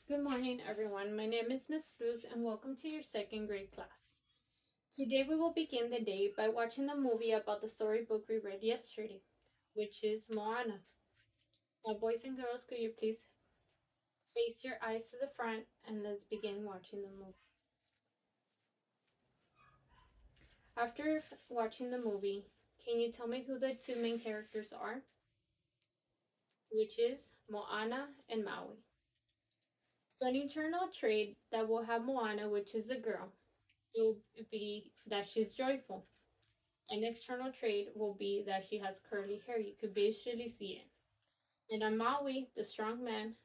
Good morning, everyone. My name is Miss Cruz, and welcome to your second grade class. Today, we will begin the day by watching the movie about the storybook we read yesterday, which is Moana. Now, boys and girls, could you please face your eyes to the front and let's begin watching the movie. After watching the movie, can you tell me who the two main characters are? Which is Moana and Maui. So an internal trait that will have Moana, which is the girl, will be that she's joyful. An external trait will be that she has curly hair. You could visually see it. And on Maui, the strong man,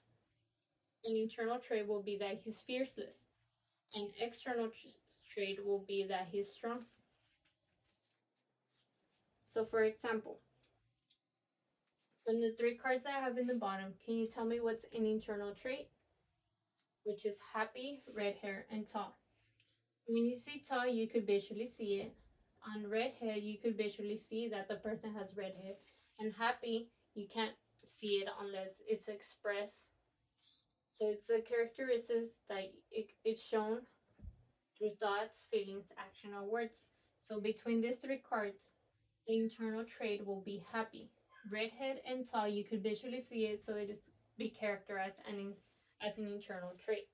an internal trait will be that he's fearless. An external trait will be that he's strong. So for example, from the three cards that I have in the bottom, can you tell me what's an internal trait? Which is happy, red hair, and tall. When you see tall, you could visually see it. On red hair, you could visually see that the person has red hair. And happy, you can't see it unless it's expressed. So it's the characteristics that it's shown through thoughts, feelings, action, or words. So between these three cards, the internal trait will be happy. Redhead and tall, you could visually see it, so it is be characterized as an internal trait.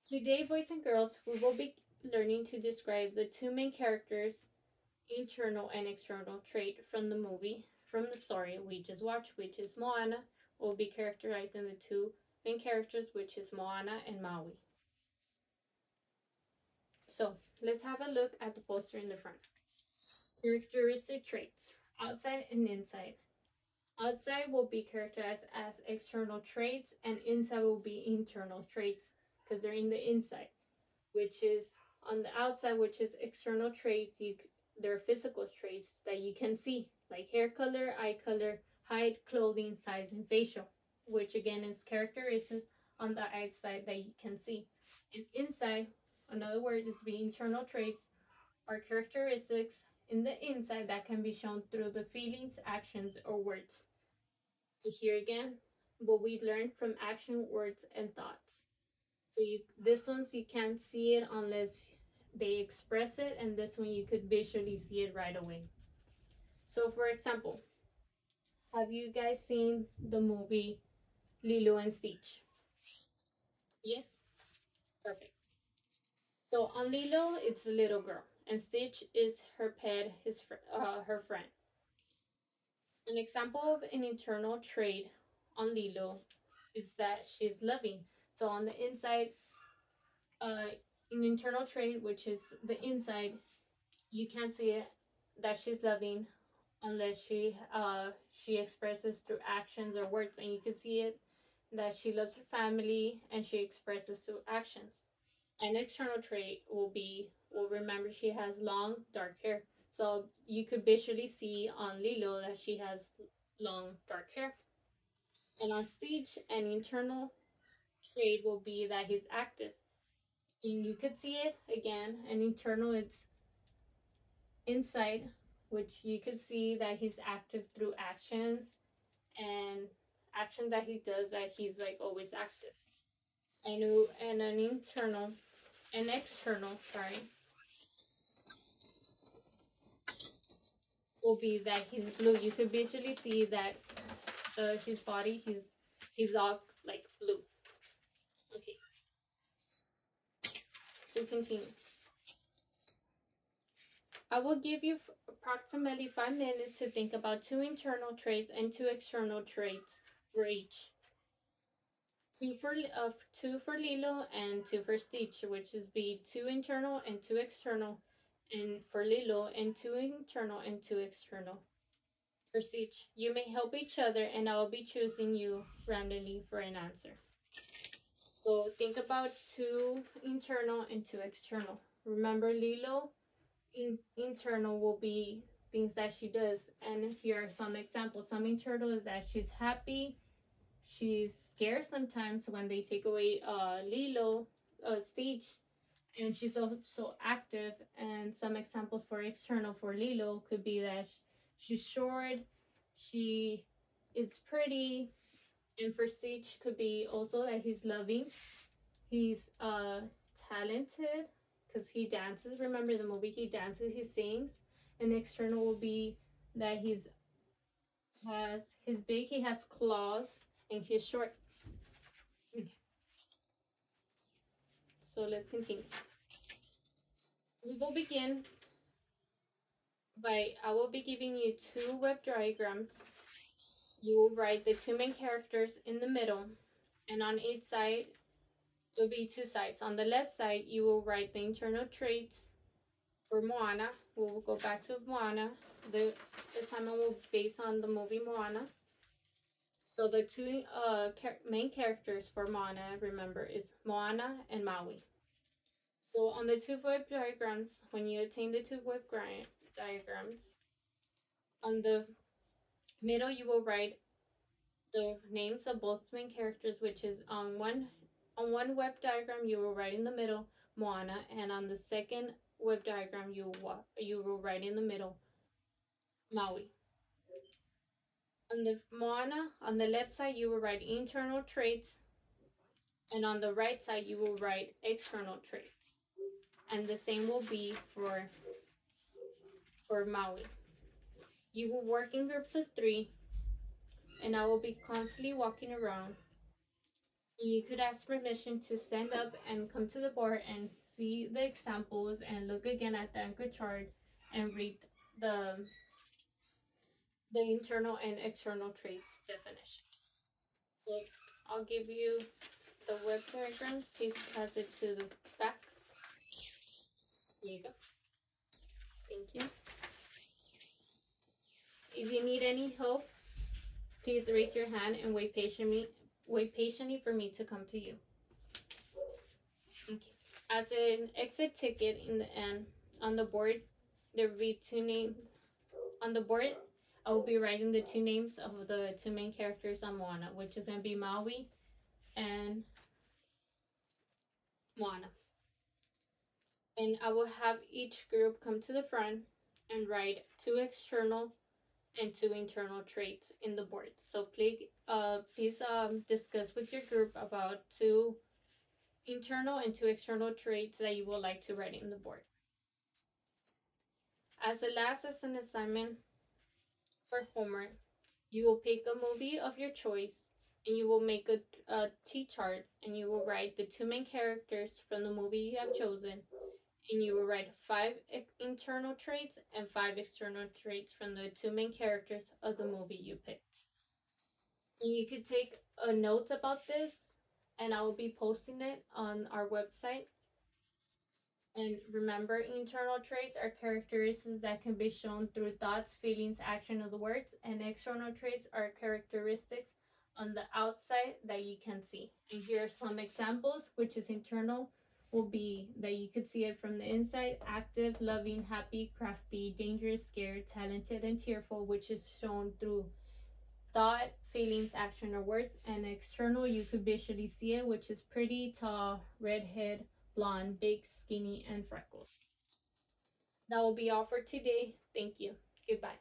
Today, boys and girls, we will be learning to describe the two main characters, internal and external trait from the movie, from the story we just watched, which is Moana, will be characterized in the two main characters, which is Moana and Maui. So let's have a look at the poster in the front. Characteristic traits, outside and inside. Outside will be characterized as external traits, and inside will be internal traits because they're in the inside, which is on the outside, which is external traits. They're physical traits that you can see, like hair color, eye color, height, clothing, size, and facial, which again is characteristics on the outside that you can see. And inside, another word is the internal traits, are characteristics in the inside that can be shown through the feelings, actions, or words. And here again, what we learned from action, words, and thoughts. So this ones you can't see it unless they express it, and this one you could visually see it right away. So for example, have you guys seen the movie Lilo and Stitch? Yes? Perfect. So on Lilo, it's the little girl, and Stitch is her pet, her friend. An example of an internal trait on Lilo is that she's loving. So on the inside, an internal trait, which is the inside, you can't see it that she's loving unless she expresses through actions or words, and you can see it that she loves her family and she expresses through actions. An external trait will remember she has long dark hair, so you could visually see on Lilo that she has long dark hair. And on Stitch, an internal trait will be that he's active, and you could see it again. An internal, it's inside, which you could see that he's active through actions and action that he does, that he's like always active. And an external, will be that he's blue. You could visually see that his body, he's all like blue. Okay. To continue, I will give you approximately 5 minutes to think about 2 internal traits and 2 external traits for each. 2 for Lilo and 2 for Stitch, which is be 2 internal and 2 external, and for Lilo, and 2 internal and 2 external. For Stitch, you may help each other, and I will be choosing you randomly for an answer. So think about 2 internal and 2 external. Remember, Lilo internal will be things that she does, and here are some examples. Some internal is that she's happy, she's scared sometimes when they take away Stitch, and she's also active. And some examples for external for Lilo could be that she's short, she is pretty, And for stage could be also that he's loving, he's talented because he dances. Remember the movie, he dances, he sings. And external will be that he's big, he has claws, and he's short. Okay. So let's continue. We will begin by, I will be giving you two web diagrams. You will write the two main characters in the middle, and on each side, it will be two sides. On the left side, you will write the internal traits for Moana. We will go back to Moana. The assignment will be based on the movie Moana. So the two main characters for Moana, remember, is Moana and Maui. So on the two web diagrams, when you obtain the two web diagrams, on the middle you will write the names of both main characters, which is on one web diagram you will write in the middle Moana, and on the second web diagram you will write in the middle Maui. On the Moana, on the left side you will write internal traits, and on the right side you will write external traits. And the same will be for Maui. You will work in groups of 3, and I will be constantly walking around. You could ask permission to stand up and come to the board and see the examples and look again at the anchor chart and read the internal and external traits definition. So I'll give you the web diagrams. Please pass it to the back. Here you go. Thank you. If you need any help, please raise your hand and wait patiently for me to come to you. Okay. As an exit ticket in the end, on the board, there will be 2 names. On the board, I will be writing the 2 names of the 2 main characters on Moana, which is going to be Maui and Moana. And I will have each group come to the front and write 2 external and 2 internal traits in the board. So please discuss with your group about 2 internal and 2 external traits that you would like to write in the board. As an assignment for homework, you will pick a movie of your choice and you will make a T-chart, and you will write the 2 main characters from the movie you have chosen, and you will write 5 internal traits and 5 external traits from the 2 main characters of the movie you picked. And you could take a note about this, and I will be posting it on our website. And remember, internal traits are characteristics that can be shown through thoughts, feelings, action of the words, and external traits are characteristics on the outside that you can see. And here are some examples, which is internal will be that you could see it from the inside: active, loving, happy, crafty, dangerous, scared, talented, and tearful, which is shown through thought, feelings, action, or words. And external, you could visually see it, which is pretty, tall, redhead, blonde, big, skinny, and freckles. That will be all for today. Thank you. Goodbye.